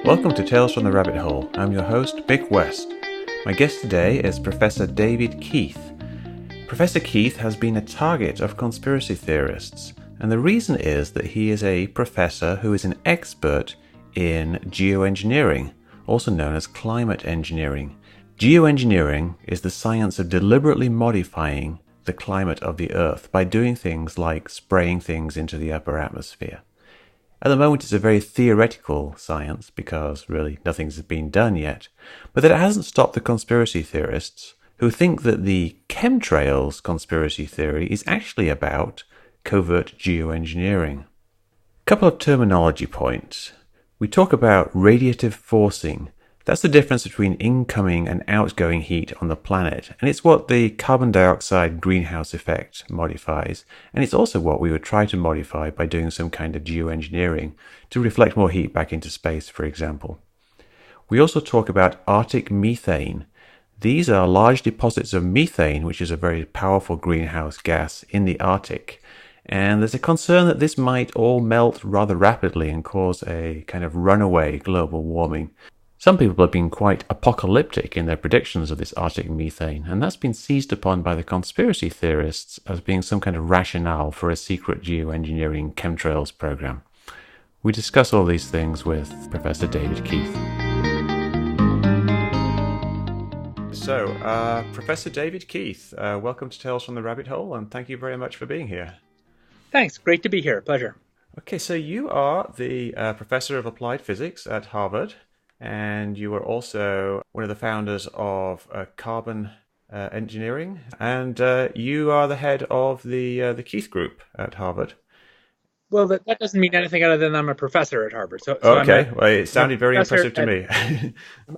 Welcome to Tales from the Rabbit Hole. I'm your host, Mick West. My guest today is Professor David Keith. Professor Keith has been a target of conspiracy theorists, and the reason is that he is a professor who is an expert in geoengineering, also known as climate engineering. Geoengineering is the science of deliberately modifying the climate of the Earth by doing things like spraying things into the upper atmosphere. At the moment, it's a very theoretical science because really nothing's been done yet, but that hasn't stopped the conspiracy theorists who think that the chemtrails conspiracy theory is actually about covert geoengineering. A couple of terminology points. We talk about radiative forcing. That's the difference between incoming and outgoing heat on the planet, and it's what the carbon dioxide greenhouse effect modifies, and it's also what we would try to modify by doing some kind of geoengineering to reflect more heat back into space, for example. We also talk about Arctic methane. These are large deposits of methane, which is a very powerful greenhouse gas in the Arctic, and there's a concern that this might all melt rather rapidly and cause a kind of runaway global warming. Some people have been quite apocalyptic in their predictions of this Arctic methane, and that's been seized upon by the conspiracy theorists as being some kind of rationale for a secret geoengineering chemtrails program. We discuss all these things with Professor David Keith. So, Professor David Keith, welcome to Tales from the Rabbit Hole, and thank you very much for being here. Thanks. Great to be here. Pleasure. Okay, so you are the Professor of Applied Physics at Harvard, and you are also one of the founders of Carbon Engineering, and you are the head of the Keith Group at Harvard. Well, that doesn't mean anything other than I'm a professor at Harvard. Okay, well, it sounded very impressive to me.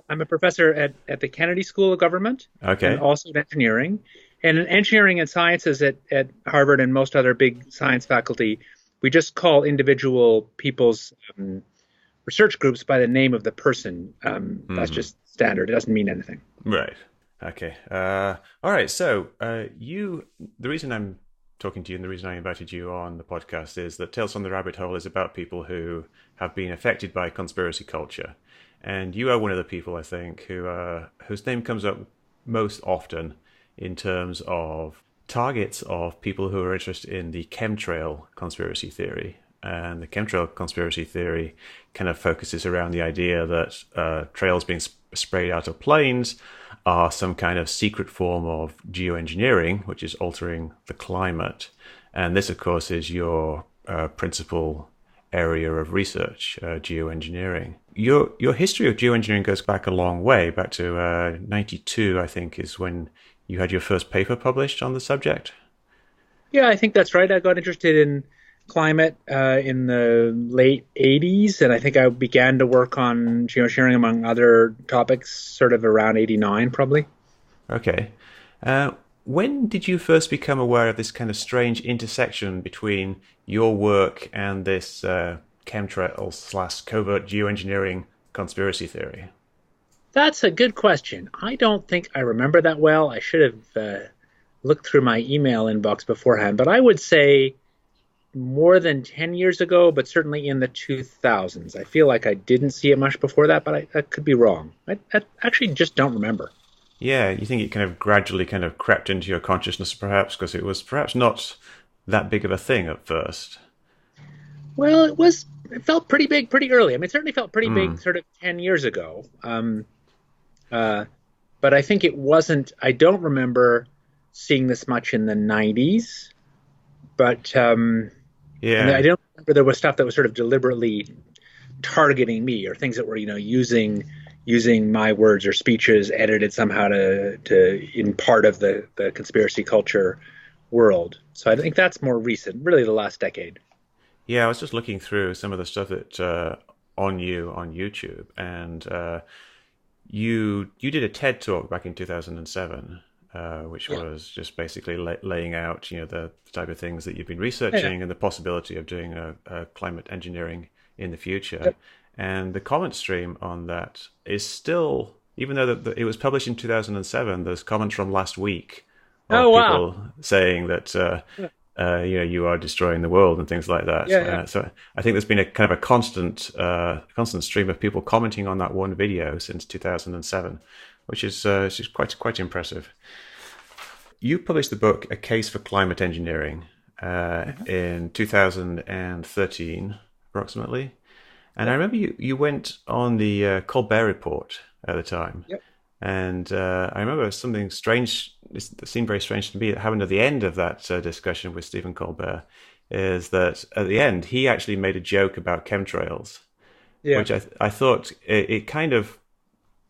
I'm a professor at the Kennedy School of Government, Okay. and also in engineering. And in engineering and sciences at Harvard and most other big science faculty, we just call individual people's research groups by the name of the person. That's just standard. It doesn't mean anything. Right. Okay. All right. So the reason I'm talking to you and the reason I invited you on the podcast is that Tales from the Rabbit Hole is about people who have been affected by conspiracy culture. And you are one of the people, I think, whose name comes up most often in terms of targets of people who are interested in the chemtrail conspiracy theory. And the chemtrail conspiracy theory kind of focuses around the idea that trails being sprayed out of planes are some kind of secret form of geoengineering, which is altering the climate. And this, of course, is your principal area of research, geoengineering. Your history of geoengineering goes back a long way, back to 92, I think, is when you had your first paper published on the subject. Yeah, I think that's right. I got interested in climate in the late 80s, and I think I began to work on geoengineering among other topics sort of around 89 probably. Okay. When did you first become aware of this kind of strange intersection between your work and this chemtrails/covert geoengineering conspiracy theory? That's a good question. I don't think I remember that well. I should have looked through my email inbox beforehand, but I would say more than 10 years ago, but certainly in the 2000s. I feel like I didn't see it much before that, but I could be wrong. I actually just don't remember. Yeah, you think it kind of gradually kind of crept into your consciousness, perhaps, because it was perhaps not that big of a thing at first. Well, it felt pretty big pretty early. I mean, it certainly felt pretty big sort of 10 years ago. But I think it wasn't, I don't remember seeing this much in the 90s, but Yeah. I don't remember there was stuff that was sort of deliberately targeting me or things that were, using my words or speeches edited somehow to in part of the conspiracy culture world. So I think that's more recent, really the last decade. Yeah, I was just looking through some of the stuff that on YouTube, and you did a TED talk back in 2007. Which was just basically laying out, the type of things that you've been researching and the possibility of doing a climate engineering in the future. Yep. And the comment stream on that is still, even though it was published in 2007, there's comments from last week of people saying that you are destroying the world and things like that. Yeah, yeah. So I think there's been a kind of a constant stream of people commenting on that one video since 2007, which is quite impressive. You published the book A Case for Climate Engineering in 2013, approximately. And I remember you went on the Colbert Report at the time. Yep. And I remember something strange, it seemed very strange to me, that happened at the end of that discussion with Stephen Colbert, is that at the end, he actually made a joke about chemtrails, Yeah. which I thought it kind of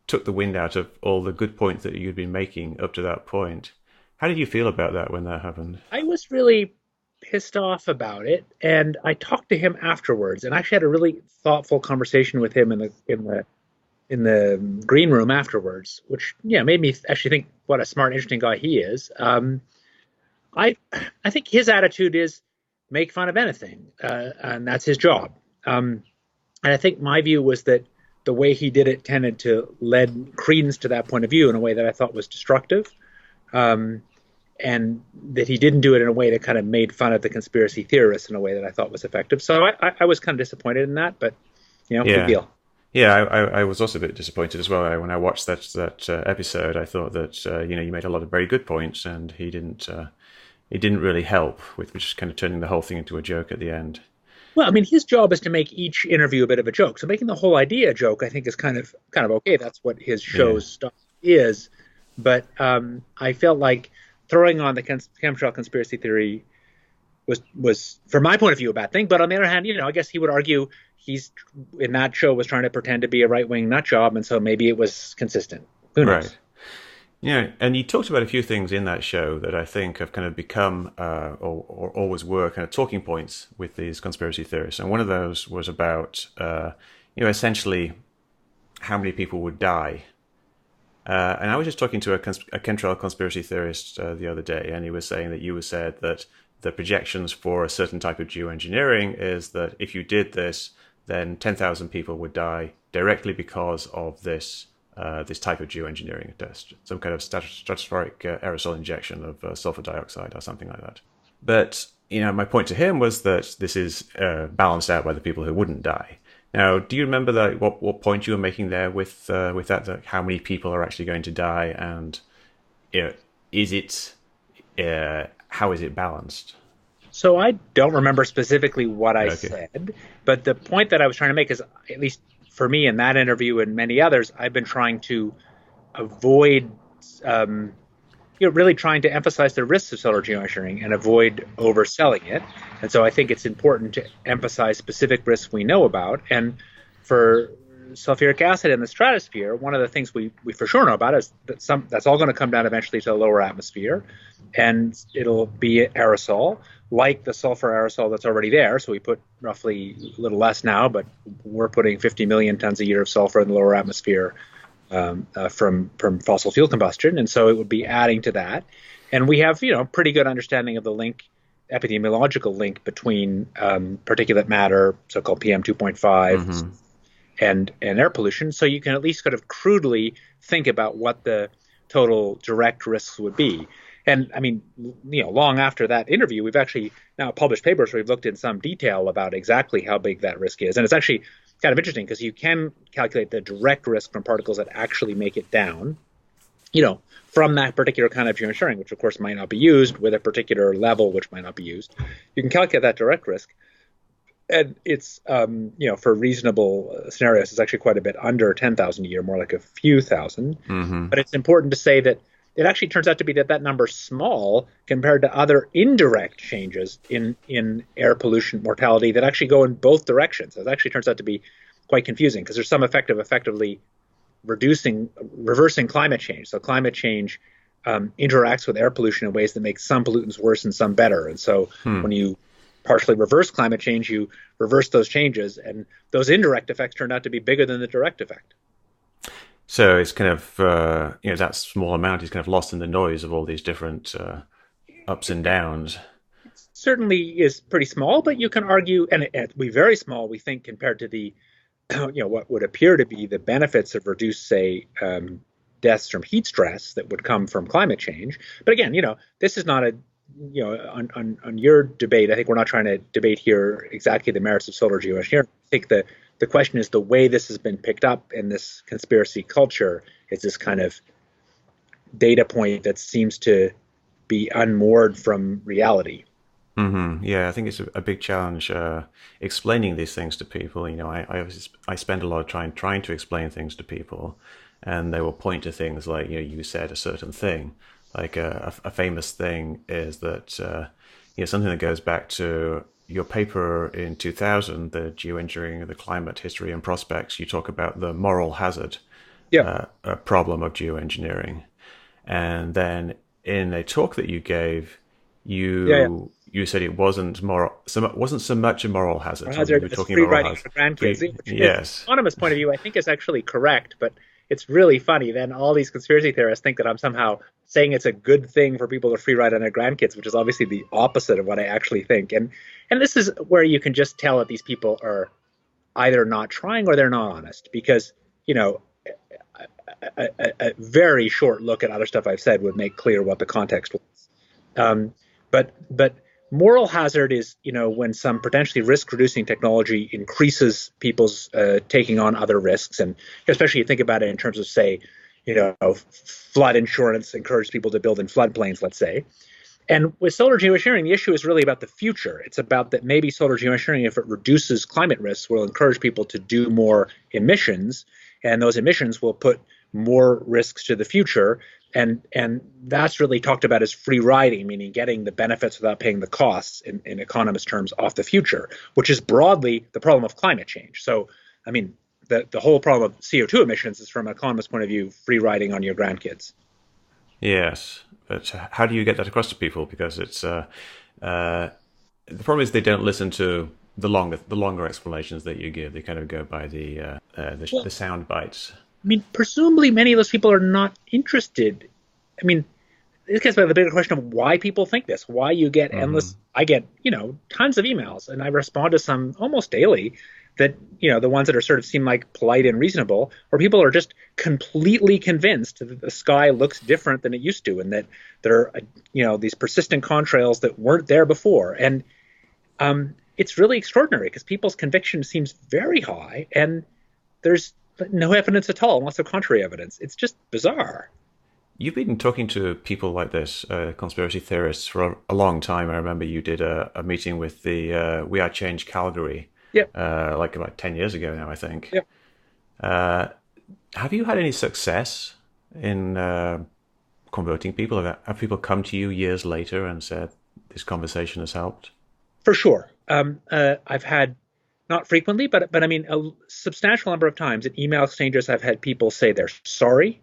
took the wind out of all the good points that you'd been making up to that point. How did you feel about that when that happened? I was really pissed off about it, and I talked to him afterwards, and actually had a really thoughtful conversation with him in the green room afterwards, which made me actually think what a smart, interesting guy he is. I think his attitude is make fun of anything, and that's his job. And I think my view was that the way he did it tended to lend credence to that point of view in a way that I thought was destructive. And that he didn't do it in a way that kind of made fun of the conspiracy theorists in a way that I thought was effective. So I was kind of disappointed in that, but big deal. Yeah, I was also a bit disappointed as well. When I watched that episode, I thought that you made a lot of very good points, and he didn't really help with just kind of turning the whole thing into a joke at the end. Well, I mean, his job is to make each interview a bit of a joke. So making the whole idea a joke, I think, is kind of okay. That's what his show's stuff is. But I felt like throwing on the chemtrail conspiracy theory was, from my point of view, a bad thing. But on the other hand, I guess he would argue he's in that show was trying to pretend to be a right-wing nut job, and so maybe it was consistent. Who knows? Right. Yeah, and you talked about a few things in that show that I think have kind of become or always were kind of talking points with these conspiracy theorists. And one of those was about essentially how many people would die. And I was just talking to a chemtrail conspiracy theorist the other day, and he was saying that you said that the projections for a certain type of geoengineering is that if you did this, then 10,000 people would die directly because of this type of geoengineering test, some kind of stratospheric aerosol injection of sulfur dioxide or something like that. But my point to him was that this is balanced out by the people who wouldn't die. Now, do you remember that what point you were making there with that how many people are actually going to die, and is it how is it balanced? So I don't remember specifically what I said, but the point that I was trying to make is, at least for me in that interview and many others, I've been trying to avoid, really trying to emphasize the risks of solar geoengineering and avoid overselling it. And so I think it's important to emphasize specific risks we know about. And for sulfuric acid in the stratosphere, one of the things we for sure know about is that that's all going to come down eventually to the lower atmosphere, and it'll be aerosol, like the sulfur aerosol that's already there. So we put roughly a little less now, but we're putting 50 million tons a year of sulfur in the lower atmosphere from fossil fuel combustion, and so it would be adding to that. And we have pretty good understanding of the epidemiological link between particulate matter, so-called PM 2.5, and air pollution. So you can at least sort of crudely think about what the total direct risks would be. And I mean, long after that interview, we've actually now published papers where we've looked in some detail about exactly how big that risk is. And it's actually kind of interesting because you can calculate the direct risk from particles that actually make it down, from that particular kind of geoengineering, which of course might not be used, with a particular level, which might not be used. You can calculate that direct risk. And it's, for reasonable scenarios, it's actually quite a bit under 10,000 a year, more like a few thousand. But it's important to say that it actually turns out to be that number's small compared to other indirect changes in air pollution mortality that actually go in both directions. It actually turns out to be quite confusing because there's some effect of effectively reversing climate change. So climate change interacts with air pollution in ways that make some pollutants worse and some better. And so when you partially reverse climate change, you reverse those changes, and those indirect effects turn out to be bigger than the direct effect. So it's kind of, that small amount is kind of lost in the noise of all these different ups and downs. It certainly is pretty small, but you can argue, and it will be very small, we think, compared to the, what would appear to be the benefits of reduced, say, deaths from heat stress that would come from climate change. But again, this is not on your debate, I think we're not trying to debate here exactly the merits of solar geoengineering. I think the question is the way this has been picked up in this conspiracy culture is this kind of data point that seems to be unmoored from reality. Yeah, I think it's a big challenge explaining these things to people. I spend a lot of time trying to explain things to people, and they will point to things like, you said a certain thing. Like a famous thing is that something that goes back to your paper in 2000, the Geoengineering, the Climate History and Prospects. You talk about the moral hazard Yeah, problem of geoengineering, and then in a talk that you gave, yeah. you said it wasn't wasn't so much a moral hazard. I mean, you Hazard were is talking free about moral riding hazard. for grandkids, which is Yes. autonomous point of view, I think is actually correct, but it's really funny. Then all these conspiracy theorists think that I'm somehow saying it's a good thing for people to free ride on their grandkids, which is obviously the opposite of what I actually think. And this is where you can just tell that these people are either not trying or they're not honest, because a very short look at other stuff I've said would make clear what the context was. But moral hazard is when some potentially risk-reducing technology increases people's taking on other risks, and especially you think about it in terms of, say, flood insurance encourages people to build in floodplains, let's say. And with solar geoengineering, the issue is really about the future. It's about that maybe solar geoengineering, if it reduces climate risks, will encourage people to do more emissions, and those emissions will put more risks to the future. And that's really talked about as free riding, meaning getting the benefits without paying the costs in economist terms off the future, which is broadly the problem of climate change. So, I mean, the whole problem of CO2 emissions is, from an economist point of view, free riding on your grandkids. Yes, but how do you get that across to people? Because it's the problem is they don't listen to the longer explanations that you give. They kind of go by the Well, sound bites. I mean, presumably many of those people are not interested. I mean, this gets back to the bigger question of why people think this, why you get Hmm. endless. I get, tons of emails, and I respond to some almost daily that, the ones that are sort of seem like polite and reasonable, where people are just completely convinced that the sky looks different than it used to, and that there are, these persistent contrails that weren't there before. And it's really extraordinary because people's conviction seems very high, and there's no evidence at all, lots of contrary evidence. It's just bizarre. You've been talking to people like this, conspiracy theorists, for a long time. I remember you did a meeting with the We Are Change Calgary, Yep. like about 10 years ago now, I think. Yep. Uh, have you had any success in converting people? Have people come to you years later and said this conversation has helped? For sure. I've had, not frequently, but I mean a substantial number of times in email exchanges, I've had people say they're sorry,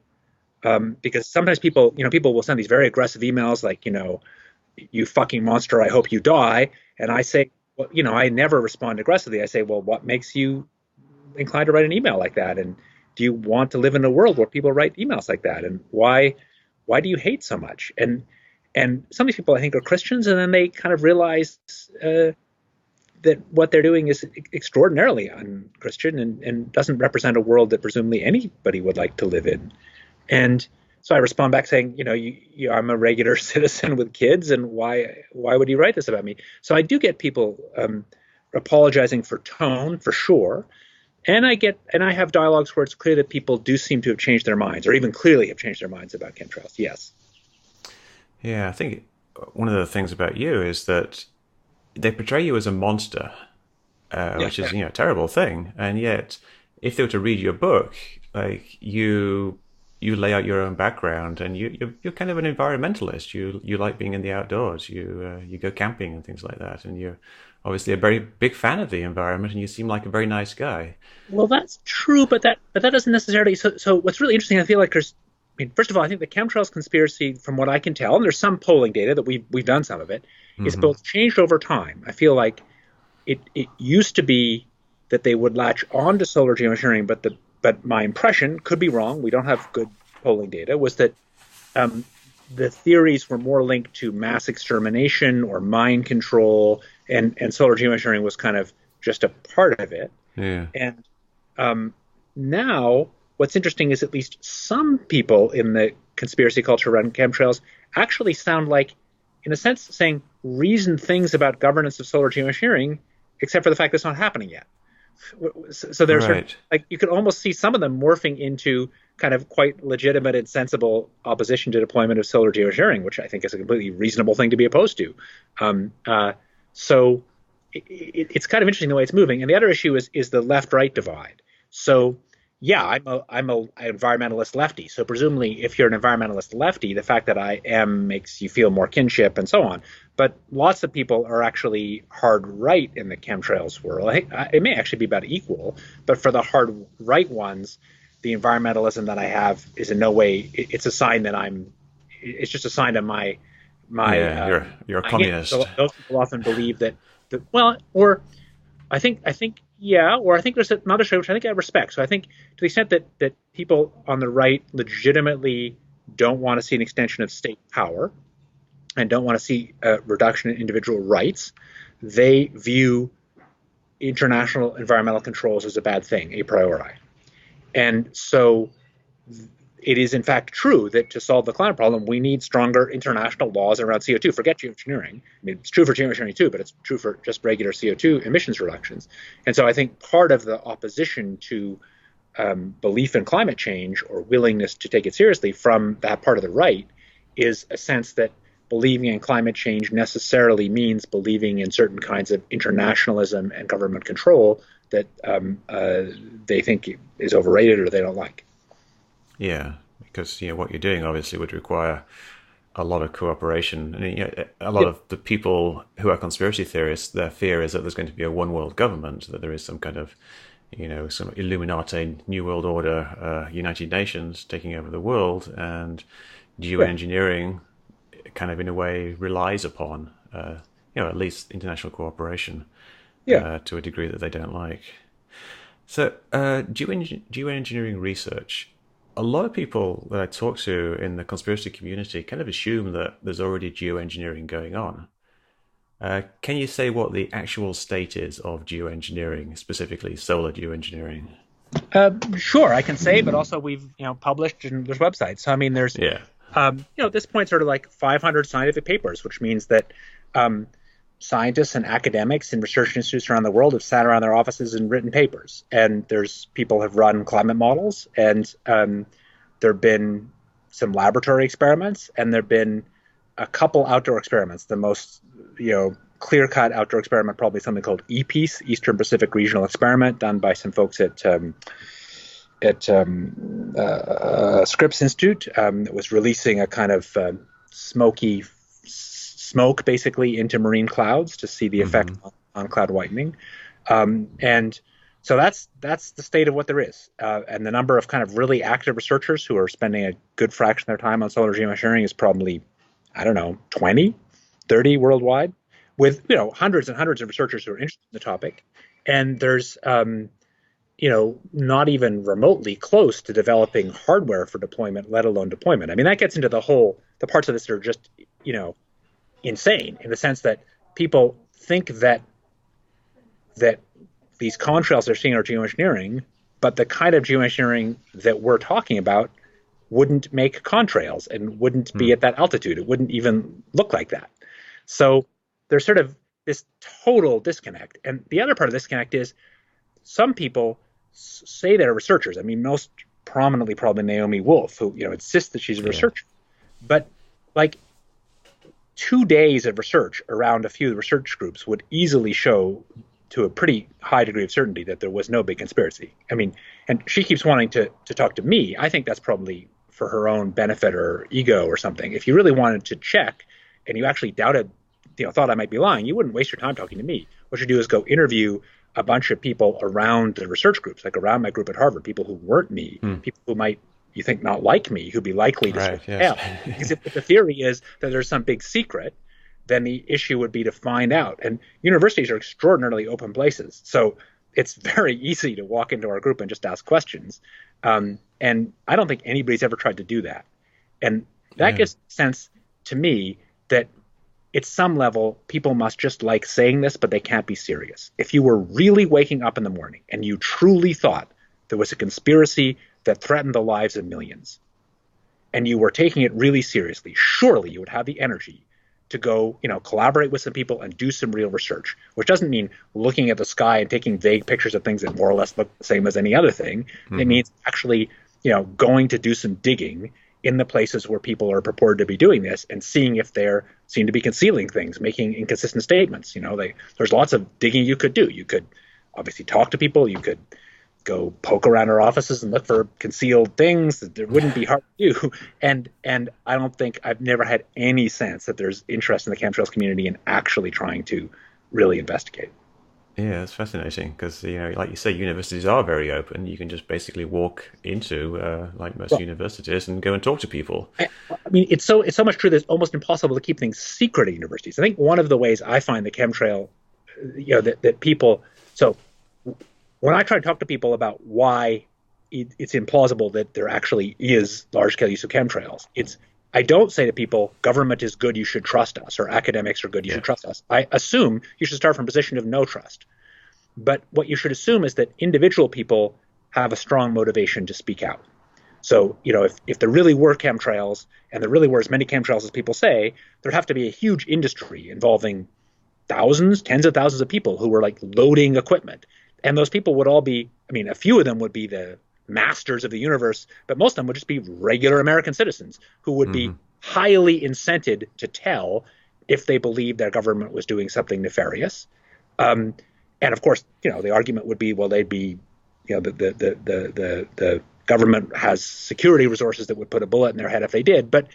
because sometimes people will send these very aggressive emails like, you fucking monster, I hope you die. And I say, well, I never respond aggressively. I say, well, what makes you inclined to write an email like that? And do you want to live in a world where people write emails like that? And why do you hate so much? And some of these people, I think, are Christians, and then they kind of realize that what they're doing is extraordinarily unchristian, and doesn't represent a world that presumably anybody would like to live in. And so I respond back saying, I'm a regular citizen with kids, and why would you write this about me? So I do get people apologizing for tone, for sure. And I have dialogues where it's clear that people do seem to have changed their minds, or even clearly have changed their minds about chemtrails. Yes. Yeah, I think one of the things about you is that they portray you as a monster, Yeah. which is a terrible thing. And yet, if they were to read your book, like you lay out your own background, and you're kind of an environmentalist. You like being in the outdoors. You go camping and things like that, and you're obviously a very big fan of the environment, and you seem like a very nice guy. Well, that's true, but that doesn't necessarily. So what's really interesting, I feel like there's. I mean, first of all, I think the chemtrails conspiracy, from what I can tell, and there's some polling data that we've done some of it, is Hmm. both changed over time. I feel like it used to be that they would latch on to solar geoengineering, but my impression, could be wrong, we don't have good polling data, was that um, the theories were more linked to mass extermination or mind control, and solar geoengineering was kind of just a part of it. Yeah. And now, what's interesting is at least some people in the conspiracy culture around chemtrails actually sound like in a sense, saying reasoned things about governance of solar geoengineering, except for the fact that it's not happening yet. So there's sort of, like, you could almost see some of them morphing into kind of quite legitimate and sensible opposition to deployment of solar geoengineering, which I think is a completely reasonable thing to be opposed to. So it's kind of interesting the way it's moving. And the other issue is the left-right divide. So yeah, I'm an environmentalist lefty. So presumably, if you're an environmentalist lefty, the fact that I am makes you feel more kinship and so on. But lots of people are actually hard right in the chemtrails world. It may actually be about equal, but for the hard right ones, the environmentalism that I have is in no way. It's a sign that it's just a sign of my. You're a communist. So those people often believe that. Or I think there's another show which I think I respect. So I think to the extent that people on the right legitimately don't want to see an extension of state power and don't want to see a reduction in individual rights, they view international environmental controls as a bad thing, a priori. And so it is in fact true that to solve the climate problem, we need stronger international laws around CO2. Forget geoengineering. I mean, it's true for geoengineering too, but it's true for just regular CO2 emissions reductions. And so I think part of the opposition to belief in climate change or willingness to take it seriously from that part of the right is a sense that believing in climate change necessarily means believing in certain kinds of internationalism and government control that they think is overrated or they don't like. Yeah, because what you're doing obviously would require a lot of cooperation, and a lot of the people who are conspiracy theorists, their fear is that there's going to be a one world government, that there is some kind of some Illuminati New World Order, United Nations taking over the world, and geoengineering kind of in a way relies upon at least international cooperation to a degree that they don't like. So geoengineering research. A lot of people that I talk to in the conspiracy community kind of assume that there's already geoengineering going on. Can you say what the actual state is of geoengineering, specifically solar geoengineering? Sure, I can say, but also we've published and there's websites. So I mean, there's at this point sort of like 500 scientific papers, which means that scientists and academics and research institutes around the world have sat around their offices and written papers. And there's people have run climate models, and there have been some laboratory experiments, and there have been a couple outdoor experiments. The most clear-cut outdoor experiment, probably something called EPEACE, Eastern Pacific Regional Experiment, done by some folks at Scripps Institute. That was releasing a kind of smoky smoke basically into marine clouds to see the effect on cloud whitening. And so that's the state of what there is. And the number of kind of really active researchers who are spending a good fraction of their time on solar geoengineering is probably, 20, 30 worldwide, with, hundreds and hundreds of researchers who are interested in the topic. And there's, not even remotely close to developing hardware for deployment, let alone deployment. I mean, that gets into the parts of this that are just, insane, in the sense that people think that these contrails they're seeing are geoengineering, but the kind of geoengineering that we're talking about wouldn't make contrails and wouldn't be at that altitude. It wouldn't even look like that. So there's sort of this total disconnect. And the other part of the disconnect is some people say they're researchers. I mean, most prominently probably Naomi Wolf, who insists that she's a researcher. But like 2 days of research around a few research groups would easily show to a pretty high degree of certainty that there was no big conspiracy. I mean, and she keeps wanting to talk to me. I think that's probably for her own benefit or ego or something. If you really wanted to check and you actually doubted, thought I might be lying, you wouldn't waste your time talking to me. What you do is go interview a bunch of people around the research groups, like around my group at Harvard, people who weren't me, people who might, you think, not like me, who'd be likely to help. Because if the theory is that there's some big secret, then the issue would be to find out. And universities are extraordinarily open places. So it's very easy to walk into our group and just ask questions. And I don't think anybody's ever tried to do that. And that gives sense to me that at some level, people must just like saying this, but they can't be serious. If you were really waking up in the morning and you truly thought there was a conspiracy that threatened the lives of millions, and you were taking it really seriously, surely you would have the energy to go, collaborate with some people and do some real research, which doesn't mean looking at the sky and taking vague pictures of things that more or less look the same as any other thing. Mm-hmm. It means actually, going to do some digging in the places where people are purported to be doing this and seeing if they seem to be concealing things, making inconsistent statements. There's lots of digging you could do. You could obviously talk to people. You could go poke around our offices and look for concealed things that it wouldn't be hard to do. And I've never had any sense that there's interest in the chemtrails community in actually trying to really investigate. Yeah, it's fascinating because, like you say, universities are very open. You can just basically walk into, like most universities, and go and talk to people. I mean, it's so much true that it's almost impossible to keep things secret at universities. I think one of the ways I find the chemtrail, that people, so when I try to talk to people about why it's implausible that there actually is large-scale use of chemtrails, I don't say to people, government is good, you should trust us, or academics are good, you should trust us. I assume you should start from a position of no trust. But what you should assume is that individual people have a strong motivation to speak out. So, if there really were chemtrails, and there really were as many chemtrails as people say, there'd have to be a huge industry involving thousands, tens of thousands of people who were like loading equipment. And those people would all be, a few of them would be the masters of the universe, but most of them would just be regular American citizens who would be highly incented to tell if they believed their government was doing something nefarious. And of course, the argument would be, well, they'd be, the government has security resources that would put a bullet in their head if they did. But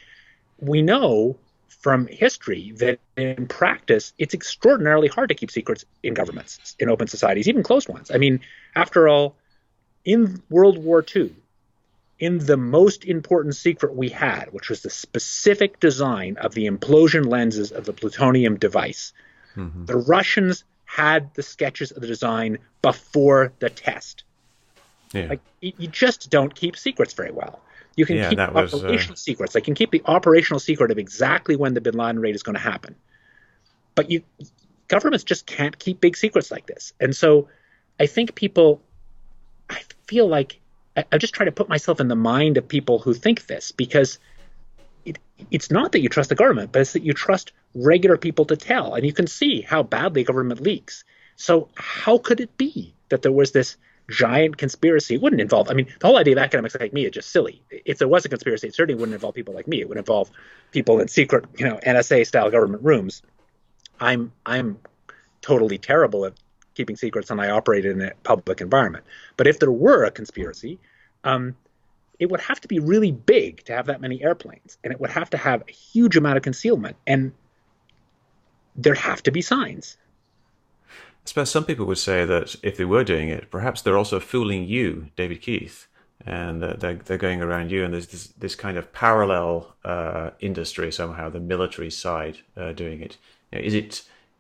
we know from history that in practice, it's extraordinarily hard to keep secrets in governments, in open societies, even closed ones. After all, in World War II, in the most important secret we had, which was the specific design of the implosion lenses of the plutonium device, the Russians had the sketches of the design before the test. Yeah. You just don't keep secrets very well. You can keep operational secrets. They can keep the operational secret of exactly when the bin Laden raid is going to happen. But governments just can't keep big secrets like this. And so I think I feel like I just try to put myself in the mind of people who think this, because it's not that you trust the government, but it's that you trust regular people to tell. And you can see how badly government leaks. So how could it be that there was this giant conspiracy? It wouldn't involve, the whole idea of academics like me is just silly. If there was a conspiracy, it certainly wouldn't involve people like me. It would involve people in secret, NSA-style government rooms. I'm totally terrible at keeping secrets, and I operate in a public environment. But if there were a conspiracy, it would have to be really big to have that many airplanes, and it would have to have a huge amount of concealment, and there'd have to be signs. I suppose some people would say that if they were doing it, perhaps they're also fooling you, David Keith, and they're going around you, and there's this kind of parallel industry somehow, the military side doing it. Is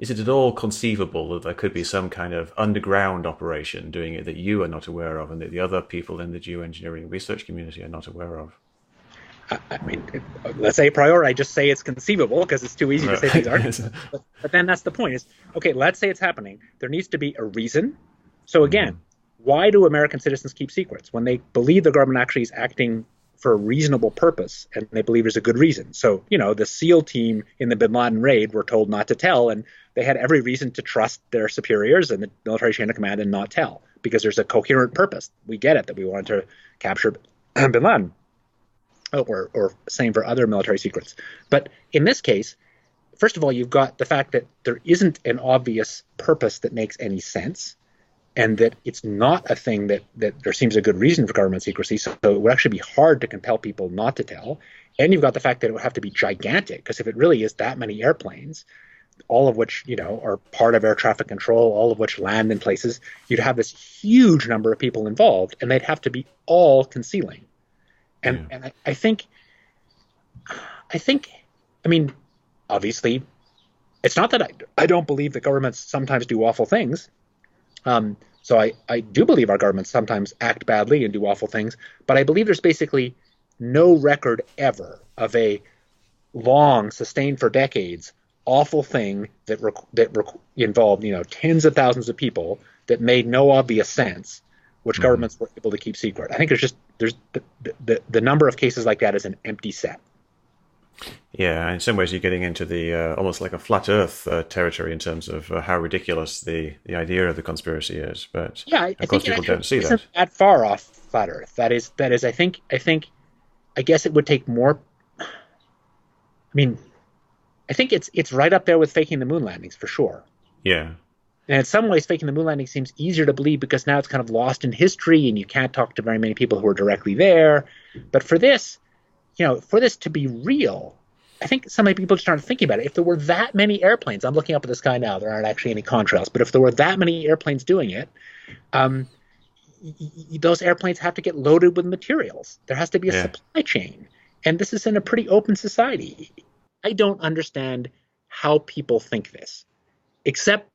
it at all conceivable that there could be some kind of underground operation doing it that you are not aware of, and that the other people in the geoengineering research community are not aware of? Let's say a priori, I just say it's conceivable because it's too easy to say things aren't. But then that's the point is, okay, let's say it's happening. There needs to be a reason. So again, why do American citizens keep secrets? When they believe the government actually is acting for a reasonable purpose and they believe there's a good reason. So, the SEAL team in the bin Laden raid were told not to tell, and they had every reason to trust their superiors and the military chain of command and not tell, because there's a coherent purpose. We get it that we wanted to capture bin Laden. Or same for other military secrets. But in this case, first of all, you've got the fact that there isn't an obvious purpose that makes any sense, and that it's not a thing that there seems a good reason for government secrecy. So it would actually be hard to compel people not to tell. And you've got the fact that it would have to be gigantic, because if it really is that many airplanes, all of which, are part of air traffic control, all of which land in places, you'd have this huge number of people involved, and they'd have to be all concealing. And I think, obviously, it's not that I don't believe that governments sometimes do awful things. So I do believe our governments sometimes act badly and do awful things, but I believe there's basically no record ever of a long, sustained for decades, awful thing that involved, tens of thousands of people that made no obvious sense, which governments were able to keep secret. I think there's the number of cases like that is an empty set. Yeah, in some ways you're getting into the almost like a flat Earth territory in terms of how ridiculous the idea of the conspiracy is. But Yeah, I of course, think it people actually don't see isn't that. that far off flat Earth. That is, I guess it would take more. I mean, I think it's right up there with faking the moon landings for sure. Yeah, And in some ways, faking the moon landing seems easier to believe because now it's kind of lost in history, and you can't talk to very many people who are directly there. But for this, for this to be real, I think so many people start thinking about it. If there were that many airplanes, I'm looking up at the sky now, there aren't actually any contrails, but if there were that many airplanes doing it, um, those airplanes have to get loaded with materials. There has to be a yeah, supply chain. And this is in a pretty open society. I don't understand how people think this, except,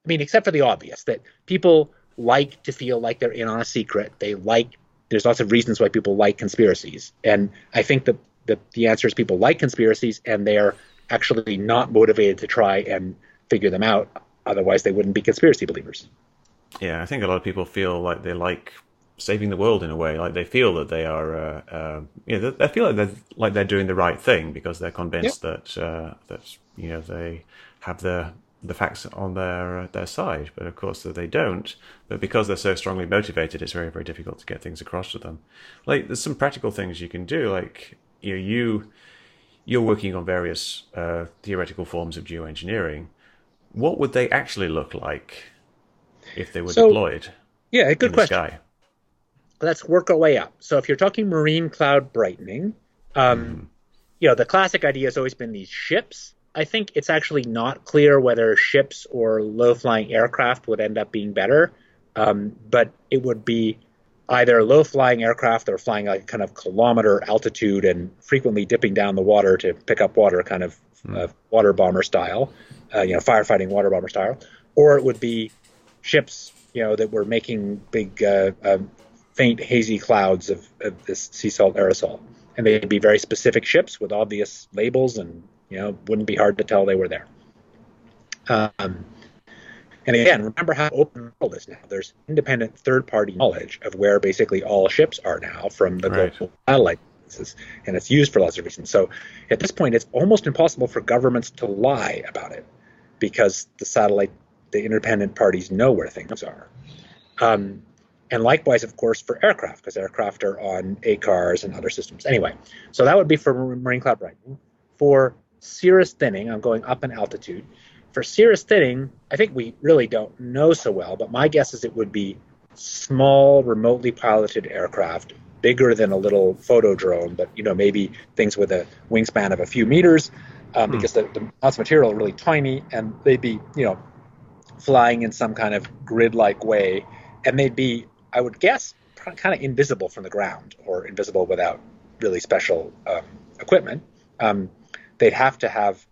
except for the obvious that people like to feel like they're in on a secret. There's lots of reasons why people like conspiracies. And I think that the answer is people like conspiracies and they're actually not motivated to try and figure them out. Otherwise, they wouldn't be conspiracy believers. yeah. I think a lot of people feel like they like saving the world in a way. Like they feel that they are, they feel like they're doing the right thing because they're Yeah. convinced that they have the facts on their side. But of course, that they don't. But because they're so strongly motivated, it's very very difficult to get things across to them. Like there's some practical things you can do. Like you're working on various theoretical forms of geoengineering. What would they actually look like if they were So, deployed yeah, in good the question. sky? Let's work our way up. So if you're talking marine cloud brightening, um, the classic idea has always been these ships. I think it's actually not clear whether ships or low-flying aircraft would end up being better, but it would be either low-flying aircraft that are flying like kind of kilometer altitude and frequently dipping down the water to pick up water, kind of water bomber style, firefighting water bomber style, or it would be ships, that were making big faint hazy clouds of this sea salt aerosol. And they'd be very specific ships with obvious labels and, wouldn't be hard to tell they were there. Um, and again, remember how open the world is now. There's independent third-party knowledge of where basically all ships are now from the Right. global satellite. And it's used for lots of reasons. So at this point, it's almost impossible for governments to lie about it because the independent parties know where things are. Um, and likewise, of course, for aircraft, because aircraft are on ACARs and other systems. Anyway, so that would be for marine cloud brightening. For cirrus thinning, I'm going up in altitude. For cirrus thinning, I think we really don't know so well, but my guess is it would be small, remotely piloted aircraft, bigger than a little photo drone, but maybe things with a wingspan of a few meters, because the amounts of material are really tiny, and they'd be flying in some kind of grid-like way, and they'd be, I would guess, kind of invisible from the ground or invisible without really special equipment. They'd have to have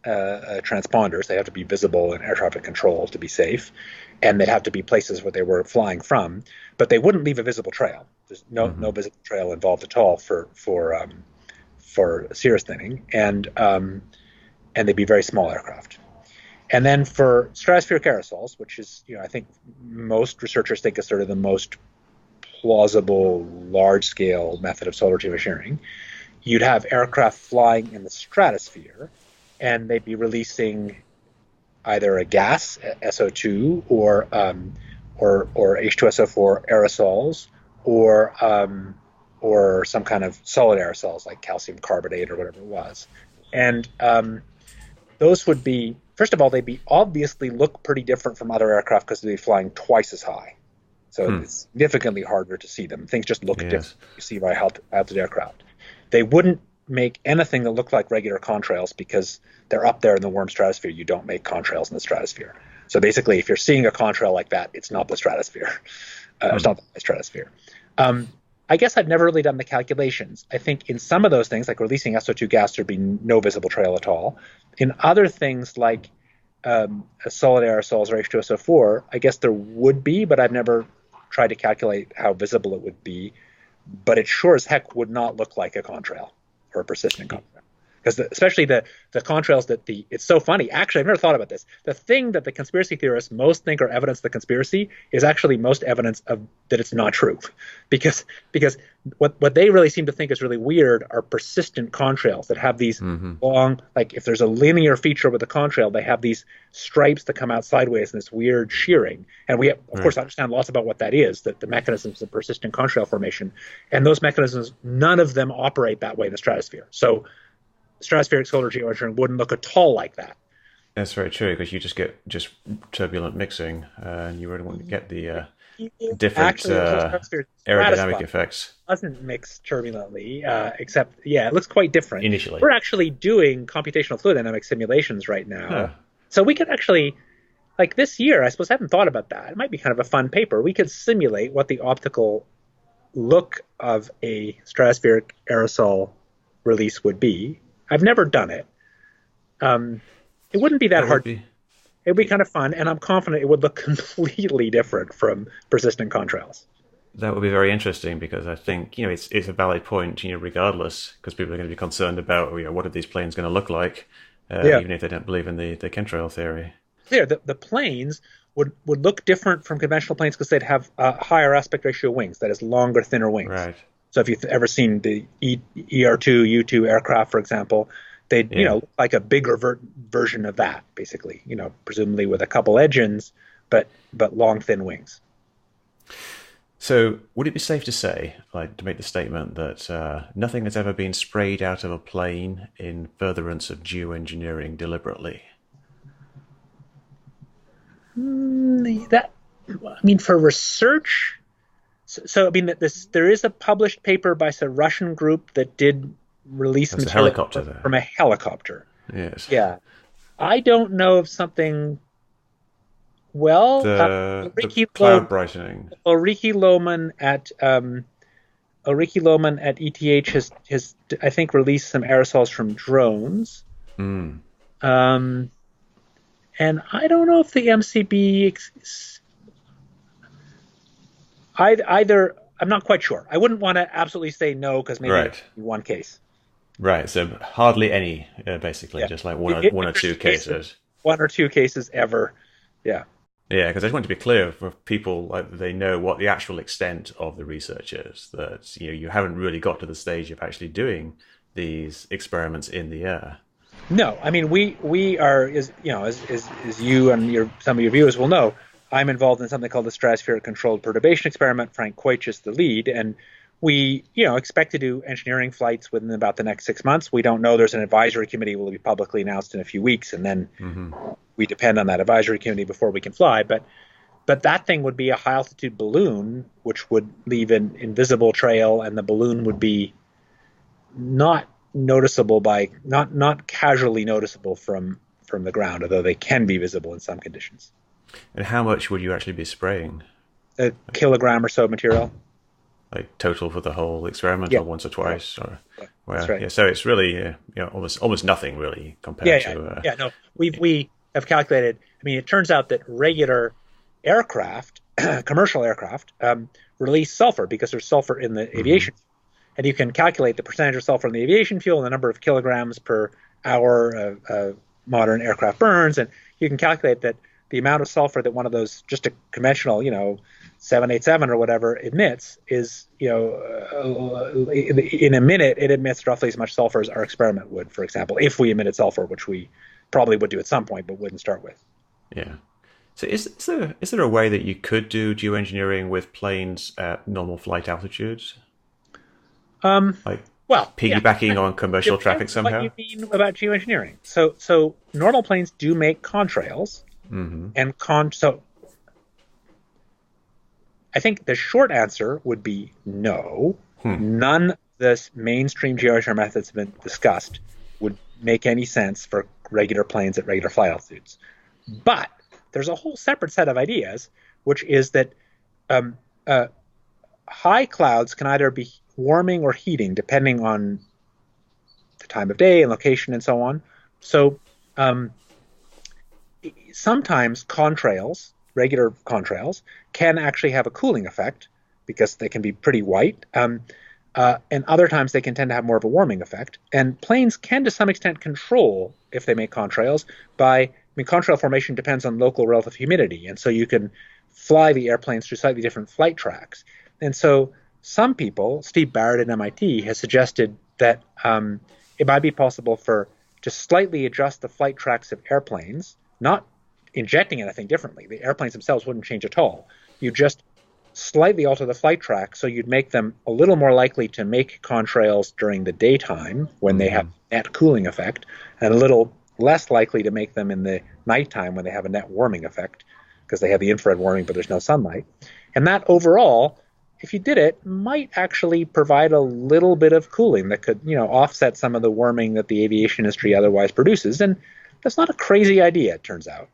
transponders. They have to be visible in air traffic control to be safe, and they'd have to be places where they were flying from. But they wouldn't leave a visible trail. There's no visible trail involved at all for cirrus thinning, and they'd be very small aircraft. And then for stratospheric aerosols, which is, I think most researchers think is sort of the most plausible large-scale method of solar geoengineering, you'd have aircraft flying in the stratosphere, and they'd be releasing either a gas, SO2, or H2SO4 aerosols, or some kind of solid aerosols like calcium carbonate or whatever it was. And those would be, first of all, they'd obviously look pretty different from other aircraft because they'd be flying twice as high. So it's significantly harder to see them. Things just look different you see by altitude aircraft. They wouldn't make anything that looked like regular contrails because they're up there in the warm stratosphere. You don't make contrails in the stratosphere. So basically, if you're seeing a contrail like that, it's not the stratosphere. It's not the stratosphere. I guess I've never really done the calculations. I think in some of those things, like releasing SO2 gas, there'd be no visible trail at all. In other things like solid aerosols or H2SO4, I guess there would be, but I've never tried to calculate how visible it would be. But it sure as heck would not look like a contrail or a persistent contrail. because especially the contrails that it's so funny. Actually, I've never thought about this. The thing that the conspiracy theorists most think are evidence of the conspiracy is actually most evidence of that it's not true, because what they really seem to think is really weird are persistent contrails that have these long, like if there's a linear feature with a contrail, they have these stripes that come out sideways and this weird shearing. And we, of course, understand lots about what that is, the mechanisms of persistent contrail formation. And those mechanisms, none of them operate that way in the stratosphere. So stratospheric solar geoengineering wouldn't look at all like that. That's very true, because you just get turbulent mixing, and you really want to get the different aerodynamic effects. Doesn't mix turbulently, except it looks quite different. Initially, we're actually doing computational fluid dynamic simulations right now, so we could actually, like this year, I suppose I haven't thought about that. It might be kind of a fun paper. We could simulate what the optical look of a stratospheric aerosol release would be. I've never done it. It wouldn't be that hard. It would be kind of fun, and I'm confident it would look completely different from persistent contrails. That would be very interesting, because I think it's a valid point, regardless, because people are going to be concerned about what are these planes going to look like, even if they don't believe in the chemtrail theory. Yeah, the planes would look different from conventional planes because they'd have higher aspect ratio wings, that is, longer, thinner wings. Right. So if you've ever seen the ER2, U2 aircraft, for example, they'd look like a bigger version of that, basically. Presumably with a couple engines, but long, thin wings. So would it be safe to say, to make the statement that nothing has ever been sprayed out of a plane in furtherance of geoengineering deliberately? For research. So there is a published paper by a Russian group that did release material from a helicopter. Yes. Yeah. I don't know of something. Well, the cloud brightening. Ulrike Lohmann at ETH has I think released some aerosols from drones. And I don't know if the MCB either. I'm not quite sure. I wouldn't want to absolutely say no, because maybe it's one case. Right. So hardly any, basically, just like one or two cases. One or two cases ever. Yeah. Yeah, because I just want to be clear for people, they know what the actual extent of the research is. That you haven't really got to the stage of actually doing these experiments in the air. No, we are, as you and some of your viewers will know, I'm involved in something called the Stratospheric Controlled Perturbation Experiment. Frank Koich is the lead, and we, expect to do engineering flights within about the next 6 months. We don't know. There's an advisory committee will be publicly announced in a few weeks, and then we depend on that advisory committee before we can fly. But that thing would be a high altitude balloon, which would leave an invisible trail, and the balloon would be not noticeable not casually noticeable from the ground, although they can be visible in some conditions. And how much would you actually be spraying? A kilogram or so of material. Like total for the whole experiment, or once or twice? Or, that's right. Yeah, so it's really almost nothing really compared to... No, we have calculated. It turns out that regular aircraft, commercial aircraft, release sulfur because there's sulfur in the aviation. And you can calculate the percentage of sulfur in the aviation fuel and the number of kilograms per hour modern aircraft burns. And you can calculate that the amount of sulfur that one of those, just a conventional, 787 or whatever, emits is, in a minute, it emits roughly as much sulfur as our experiment would, for example, if we emitted sulfur, which we probably would do at some point, but wouldn't start with. Yeah. So is there a way that you could do geoengineering with planes at normal flight altitudes? Piggybacking on commercial traffic somehow? What you mean about geoengineering? So normal planes do make contrails, and so I think the short answer would be no. None of the mainstream geoengineering methods have been discussed would make any sense for regular planes at regular flight altitudes. But there's a whole separate set of ideas, which is that high clouds can either be warming or heating, depending on the time of day and location and so on. So sometimes contrails, regular contrails, can actually have a cooling effect because they can be pretty white. and other times they can tend to have more of a warming effect. And planes can, to some extent, control if they make contrails contrail formation depends on local relative humidity, and so you can fly the airplanes through slightly different flight tracks. And so some people, Steve Barrett at MIT, has suggested that it might be possible to slightly adjust the flight tracks of airplanes, not injecting anything differently. The airplanes themselves wouldn't change at all. You just slightly alter the flight track so you'd make them a little more likely to make contrails during the daytime when they have net cooling effect, and a little less likely to make them in the nighttime when they have a net warming effect because they have the infrared warming but there's no sunlight. And that overall, if you did it, might actually provide a little bit of cooling that could, offset some of the warming that the aviation industry otherwise produces. And that's not a crazy idea, it turns out.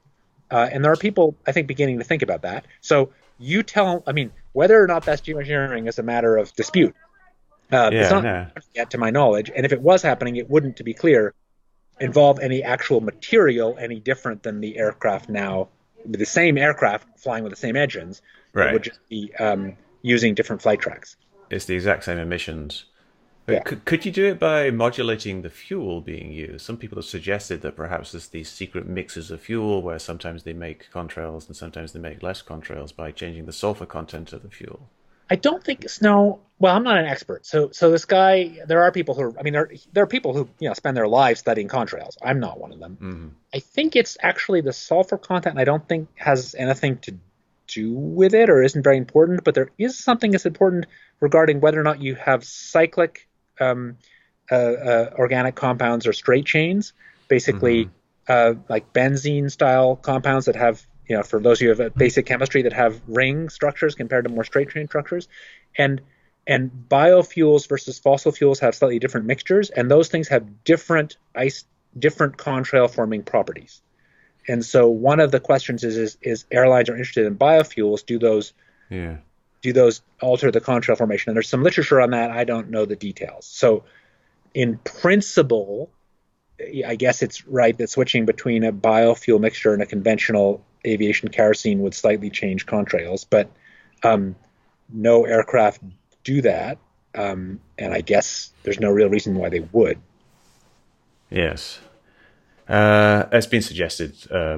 And there are people, I think, beginning to think about that. So whether or not that's geoengineering is a matter of dispute. It's not yet to my knowledge. And if it was happening, it wouldn't, to be clear, involve any actual material any different than the aircraft now, the same aircraft flying with the same engines. Right. It would just be using different flight tracks. It's the exact same emissions. Yeah. Could you do it by modulating the fuel being used? Some people have suggested that perhaps there's these secret mixes of fuel where sometimes they make contrails and sometimes they make less contrails by changing the sulfur content of the fuel. I don't think well, I'm not an expert. So this guy, there are people who, there are people who, spend their lives studying contrails. I'm not one of them. Mm-hmm. I think it's actually the sulfur content. I don't think has anything to do with it or isn't very important, but there is something that's important regarding whether or not you have cyclic organic compounds or straight chains, basically like benzene style compounds that have, for those of you who have basic chemistry, that have ring structures compared to more straight chain structures. And biofuels versus fossil fuels have slightly different mixtures, and those things have different contrail forming properties. And so one of the questions is airlines are interested in biofuels, do those alter the contrail formation? And there's some literature on that. I don't know the details. So in principle, I guess it's right that switching between a biofuel mixture and a conventional aviation kerosene would slightly change contrails, but no aircraft do that. And I guess there's no real reason why they would. Yes. It's been suggested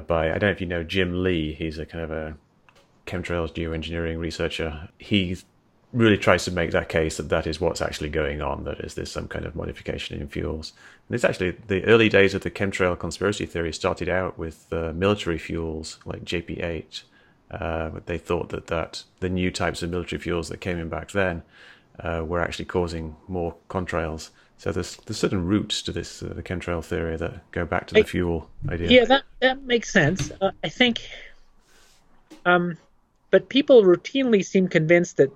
by, I don't know if you know Jim Lee. He's a kind of a chemtrails geoengineering researcher. He really tries to make that case that is what's actually going on, that is there's some kind of modification in fuels. And it's actually the early days of the chemtrail conspiracy theory started out with military fuels like JP8. They thought that the new types of military fuels that came in back then were actually causing more contrails. So there's certain roots to this the chemtrail theory that go back to the fuel idea. Yeah, that makes sense. I think, but people routinely seem convinced that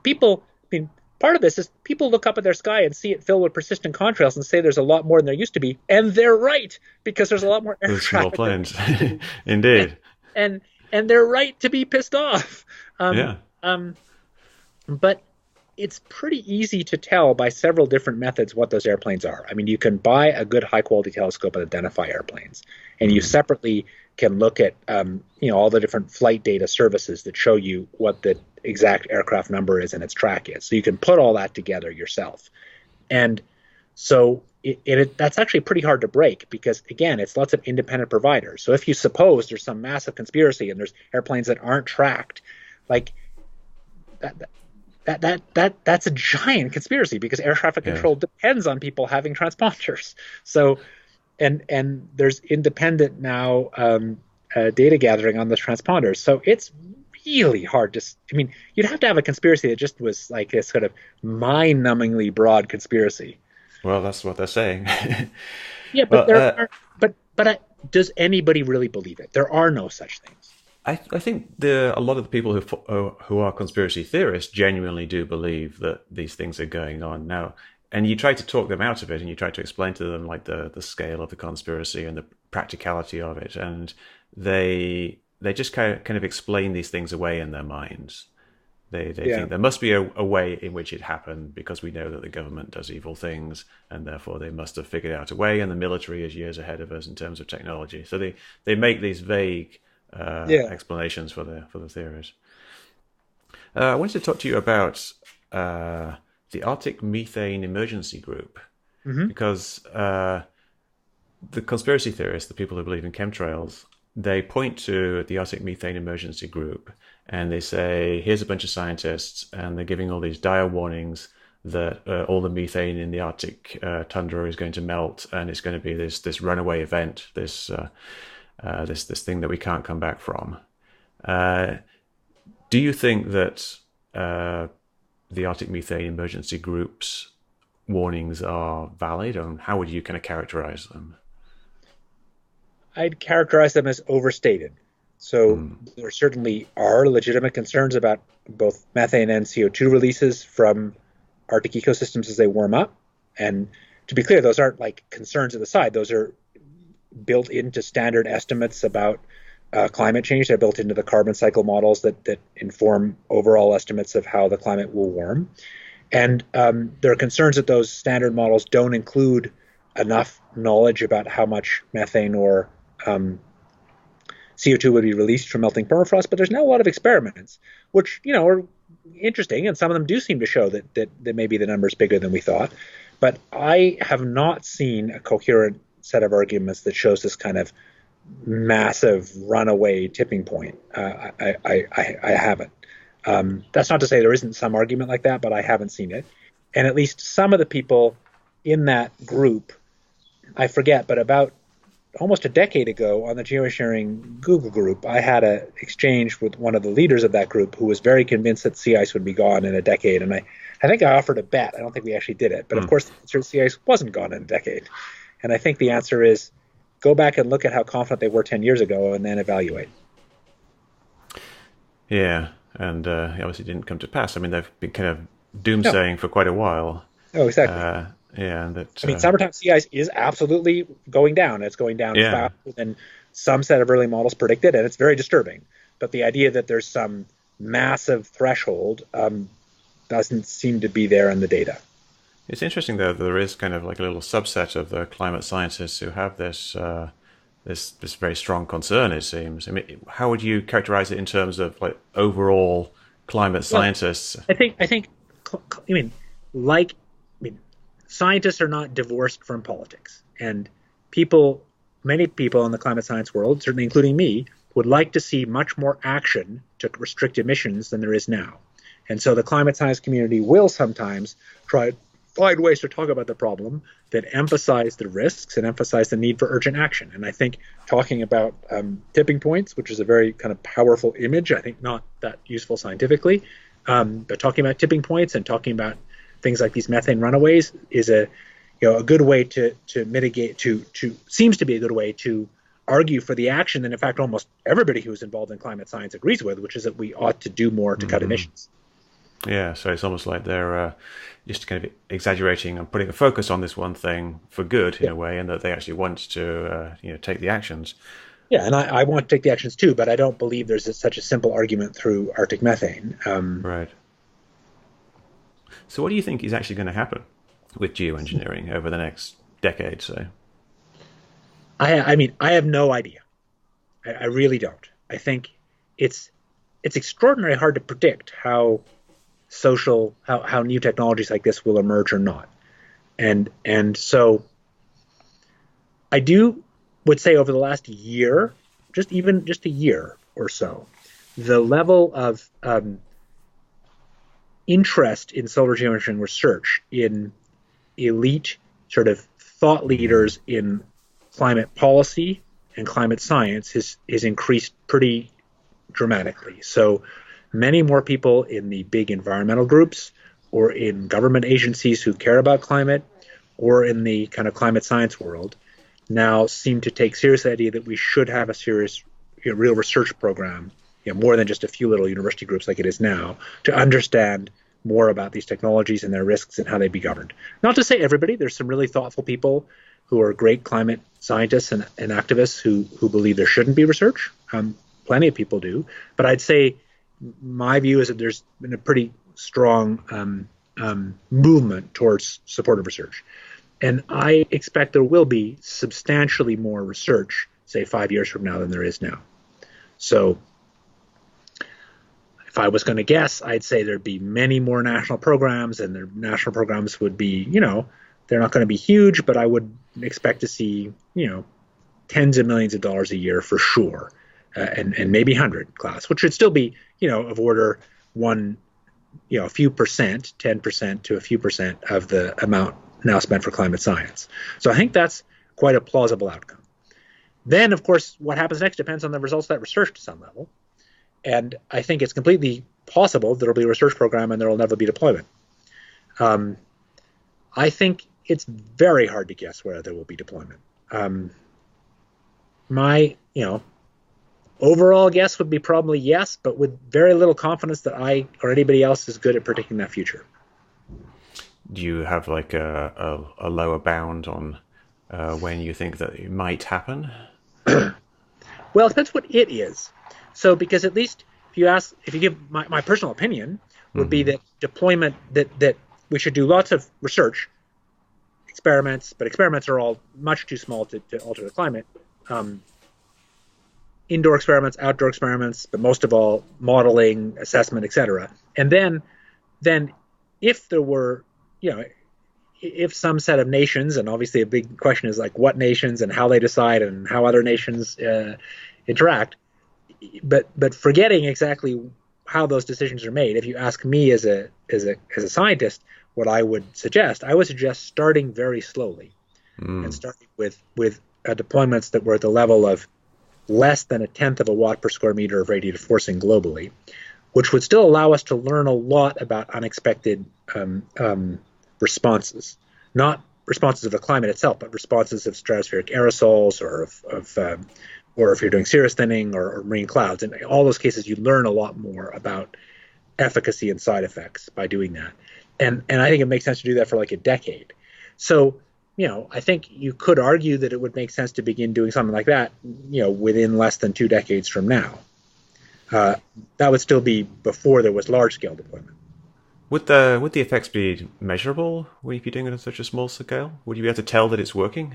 people. I mean, part of this is people look up at their sky and see it filled with persistent contrails and say there's a lot more than there used to be, and they're right because there's a lot more air traffic. Small planes, indeed. And they're right to be pissed off. But it's pretty easy to tell by several different methods what those airplanes are. I mean, you can buy a good high-quality telescope and identify airplanes, and you separately can look at all the different flight data services that show you what the exact aircraft number is and its track is. So you can put all that together yourself. And so that's actually pretty hard to break because, again, it's lots of independent providers. So if you suppose there's some massive conspiracy and there's airplanes that aren't tracked, like that's a giant conspiracy because air traffic control depends on people having transponders. So, and there's independent now data gathering on those transponders. So it's really hard to. I mean, you'd have to have a conspiracy that just was like a sort of mind-numbingly broad conspiracy. Well, that's what they're saying. Yeah, but but does anybody really believe it? There are no such things. I think a lot of the people who are conspiracy theorists genuinely do believe that these things are going on now. And you try to talk them out of it, and you try to explain to them like the scale of the conspiracy and the practicality of it, and they just kind of explain these things away in their minds. They think there must be a way in which it happened because we know that the government does evil things, and therefore they must have figured out a way, and the military is years ahead of us in terms of technology. So they make these vague explanations for the theories. I wanted to talk to you about the Arctic Methane Emergency Group, Hmm. because the conspiracy theorists, the people who believe in chemtrails, they point to the Arctic Methane Emergency Group and they say, here's a bunch of scientists, and they're giving all these dire warnings that all the methane in the Arctic tundra is going to melt, and it's going to be this runaway event, this thing that we can't come back from. Do you think that the Arctic Methane Emergency Group's warnings are valid, and how would you kind of characterize them? I'd characterize them as overstated. So there certainly are legitimate concerns about both methane and CO2 releases from Arctic ecosystems as they warm up. And to be clear, those aren't like concerns at the side. Those are built into standard estimates about climate change. They're built into the carbon cycle models that inform overall estimates of how the climate will warm. And there are concerns that those standard models don't include enough knowledge about how much methane or CO2 would be released from melting permafrost. But there's now a lot of experiments, which are interesting, and some of them do seem to show that maybe the number is bigger than we thought. But I have not seen a coherent set of arguments that shows this kind of massive runaway tipping point. I haven't. That's not to say there isn't some argument like that, but I haven't seen it. And at least some of the people in that group, I forget, but about almost a decade ago on the Geoengineering Google group, I had an exchange with one of the leaders of that group who was very convinced that sea ice would be gone in a decade. And I think I offered a bet. I don't think we actually did it. But of course, the answer is sea ice wasn't gone in a decade. And I think the answer is go back and look at how confident they were 10 years ago and then evaluate. Yeah, and it obviously didn't come to pass. I mean, they've been kind of doomsaying for quite a while. Oh, exactly. Yeah, and that. I mean, summertime sea ice is absolutely going down. It's going down faster than some set of early models predicted, and it's very disturbing. But the idea that there's some massive threshold doesn't seem to be there in the data. It's interesting, though, that there is kind of like a little subset of the climate scientists who have this this very strong concern, it seems. I mean, how would you characterize it in terms of like overall climate scientists? I think, scientists are not divorced from politics, and many people in the climate science world, certainly including me, would like to see much more action to restrict emissions than there is now. And so the climate science community will sometimes try to find ways to talk about the problem that emphasize the risks and emphasize the need for urgent action. And I think talking about tipping points, which is a very kind of powerful image, I think not that useful scientifically, but talking about tipping points and talking about things like these methane runaways is a good way to mitigate, seems to be a good way to argue for the action that in fact almost everybody who's involved in climate science agrees with, which is that we ought to do more to cut emissions. Yeah, so it's almost like they're just kind of exaggerating and putting a focus on this one thing for good in a way, and that they actually want to take the actions. Yeah, and I want to take the actions too, but I don't believe there's such a simple argument through Arctic methane. Right. So what do you think is actually going to happen with geoengineering over the next decade, say? I mean, I have no idea. I really don't. I think it's extraordinarily hard to predict how new technologies like this will emerge or not. And so I would say over the last year, just a year or so, the level of interest in solar geoengineering research in elite sort of thought leaders in climate policy and climate science has increased pretty dramatically. So many more people in the big environmental groups or in government agencies who care about climate or in the kind of climate science world now seem to take seriously the idea that we should have a serious, real research program, more than just a few little university groups like it is now, to understand more about these technologies and their risks and how they be governed. Not to say everybody, there's some really thoughtful people who are great climate scientists and activists who believe there shouldn't be research. Plenty of people do. But I'd say my view is that there's been a pretty strong movement towards supportive research. And I expect there will be substantially more research, say 5 years from now, than there is now. So if I was going to guess, I'd say there'd be many more national programs, and their national programs would be, they're not going to be huge, but I would expect to see, tens of millions of dollars a year for sure, and maybe 100 class, which would still be, of order a few percent, 10% to a few percent of the amount now spent for climate science. So I think that's quite a plausible outcome. Then, of course, what happens next depends on the results of that research to some level. And I think it's completely possible there will be a research program and there will never be deployment. I think it's very hard to guess whether there will be deployment. My, overall guess would be probably yes, but with very little confidence that I or anybody else is good at predicting that future. Do you have like a lower bound on when you think that it might happen? Well, it depends what it is. So, because at least if you give my personal opinion would be that deployment, that we should do lots of research, experiments, but experiments are all much too small to alter the climate. Indoor experiments, outdoor experiments, but most of all, modeling, assessment, etc. And then if there were, if some set of nations, and obviously a big question is like what nations and how they decide and how other nations interact, but forgetting exactly how those decisions are made, if you ask me as a scientist, what I would suggest starting very slowly and starting with deployments that were at the level of less than 1/10 of a watt per square meter of radiative forcing globally, which would still allow us to learn a lot about unexpected responses, not responses of the climate itself, but responses of stratospheric aerosols or if you're doing cirrus thinning or marine clouds. In all those cases, you learn a lot more about efficacy and side effects by doing that. And I think it makes sense to do that for like a decade. So, I think you could argue that it would make sense to begin doing something like that, within less than 2 decades from now. That would still be before there was large-scale deployment. Would the effects be measurable if you're doing it on such a small scale? Would you be able to tell that it's working?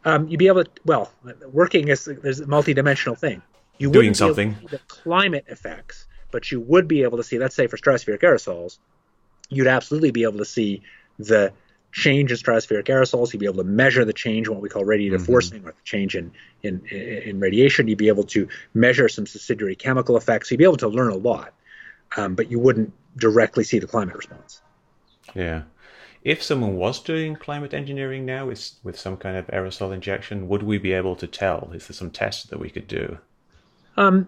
You'd be able to, working there's a multi-dimensional thing. You doing wouldn't something. Be able to see the climate effects, but you would be able to see, let's say for stratospheric aerosols, you'd absolutely be able to see the change in stratospheric aerosols. You'd be able to measure the change in what we call radiative forcing, or the change in radiation. You'd be able to measure some subsidiary chemical effects. You'd be able to learn a lot, but you wouldn't directly see the climate response. Yeah. If someone was doing climate engineering now with some kind of aerosol injection, would we be able to tell? Is there some tests that we could do? I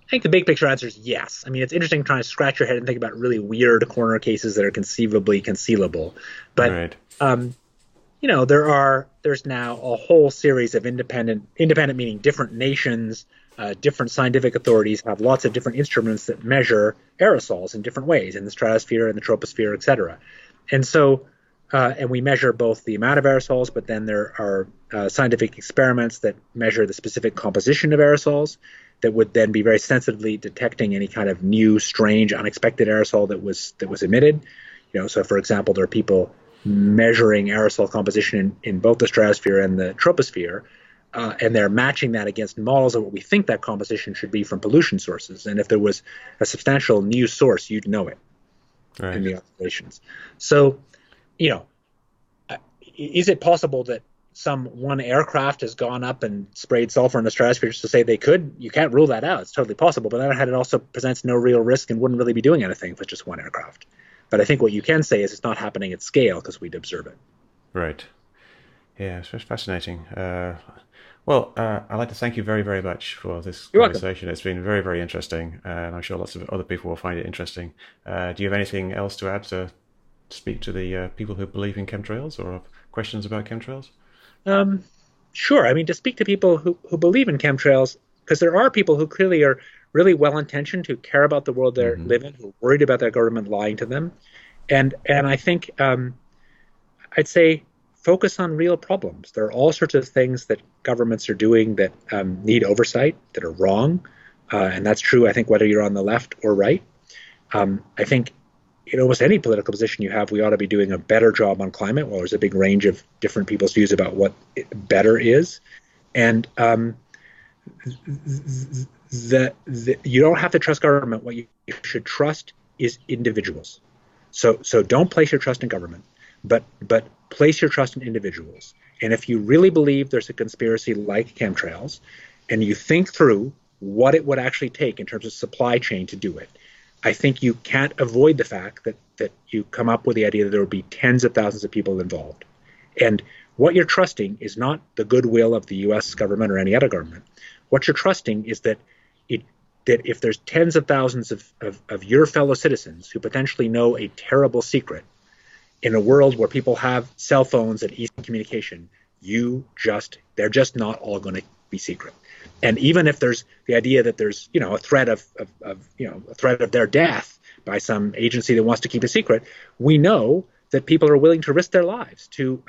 think the big picture answer is yes. I mean, it's interesting trying to scratch your head and think about really weird corner cases that are conceivably concealable. But, right. There's now a whole series of independent meaning different nations, different scientific authorities have lots of different instruments that measure aerosols in different ways in the stratosphere and the troposphere, et cetera. And so, and we measure both the amount of aerosols, but then there are scientific experiments that measure the specific composition of aerosols that would then be very sensitively detecting any kind of new, strange, unexpected aerosol that was emitted. So for example, there are people measuring aerosol composition in both the stratosphere and the troposphere, and they're matching that against models of what we think that composition should be from pollution sources. And if there was a substantial new source, you'd know it in the observations. So, is it possible that one aircraft has gone up and sprayed sulfur in the stratosphere just to say they could? You can't rule that out. It's totally possible. But on the other hand, it also presents no real risk and wouldn't really be doing anything if it's just one aircraft. But I think what you can say is it's not happening at scale because we'd observe it. Right. Yeah, it's fascinating. I'd like to thank you very, very much for this conversation. It's been very, very interesting, and I'm sure lots of other people will find it interesting. Do you have anything else to add to speak to the people who believe in chemtrails or have questions about chemtrails? Sure. I mean, to speak to people who believe in chemtrails, because there are people who clearly are really well-intentioned, who care about the world they live in, who are worried about their government lying to them. And I think I'd say focus on real problems. There are all sorts of things that governments are doing that need oversight, that are wrong. And that's true, I think, whether you're on the left or right. I think in almost any political position you have, we ought to be doing a better job on climate. Well, there's a big range of different people's views about what better is. And you don't have to trust government. What you should trust is individuals. So don't place your trust in government, but place your trust in individuals. And if you really believe there's a conspiracy like chemtrails, and you think through what it would actually take in terms of supply chain to do it, I think you can't avoid the fact that you come up with the idea that there would be tens of thousands of people involved. And what you're trusting is not the goodwill of the US government or any other government. What you're trusting is that if there's tens of thousands of your fellow citizens who potentially know a terrible secret in a world where people have cell phones and easy communication, they're just not all going to be secret. And even if there's the idea that there's a threat of their death by some agency that wants to keep a secret, we know that people are willing to risk their lives to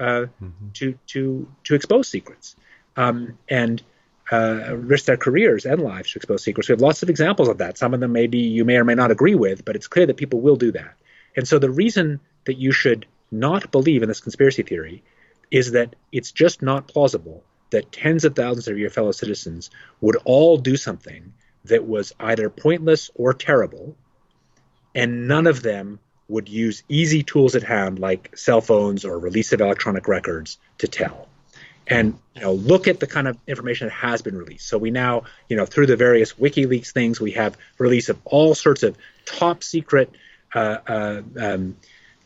expose secrets, and risk their careers and lives to expose secrets. We have lots of examples of that. Some of them maybe you may or may not agree with, but it's clear that people will do that. And so the reason that you should not believe in this conspiracy theory is that it's just not plausible that tens of thousands of your fellow citizens would all do something that was either pointless or terrible, and none of them would use easy tools at hand like cell phones or release of electronic records to tell. And look at the kind of information that has been released. So we now, through the various WikiLeaks things, we have release of all sorts of top secret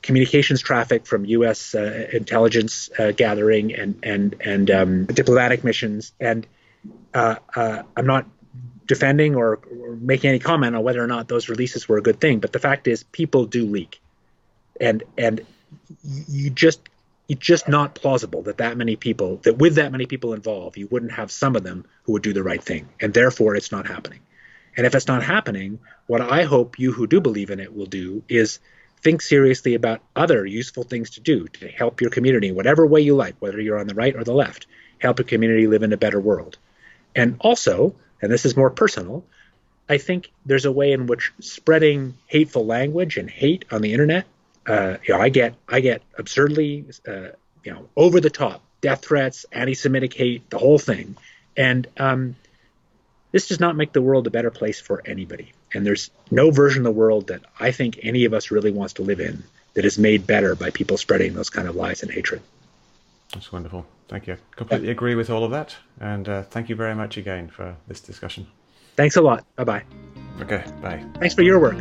communications traffic from U.S. Intelligence gathering and diplomatic missions. And I'm not defending or making any comment on whether or not those releases were a good thing, but the fact is people do leak, and it's just not plausible that with that many people involved, you wouldn't have some of them who would do the right thing, and therefore it's not happening. And if it's not happening, what I hope you who do believe in it will do is think seriously about other useful things to do to help your community in whatever way you like, whether you're on the right or the left, help your community live in a better world. And also, and this is more personal, I think there's a way in which spreading hateful language and hate on the internet, I get absurdly, over the top death threats, anti-Semitic hate, the whole thing, and this does not make the world a better place for anybody. And there's no version of the world that I think any of us really wants to live in that is made better by people spreading those kind of lies and hatred. That's wonderful. Thank you. Completely agree with all of that. And thank you very much again for this discussion. Thanks a lot. Bye-bye. Okay, bye. Thanks for your work.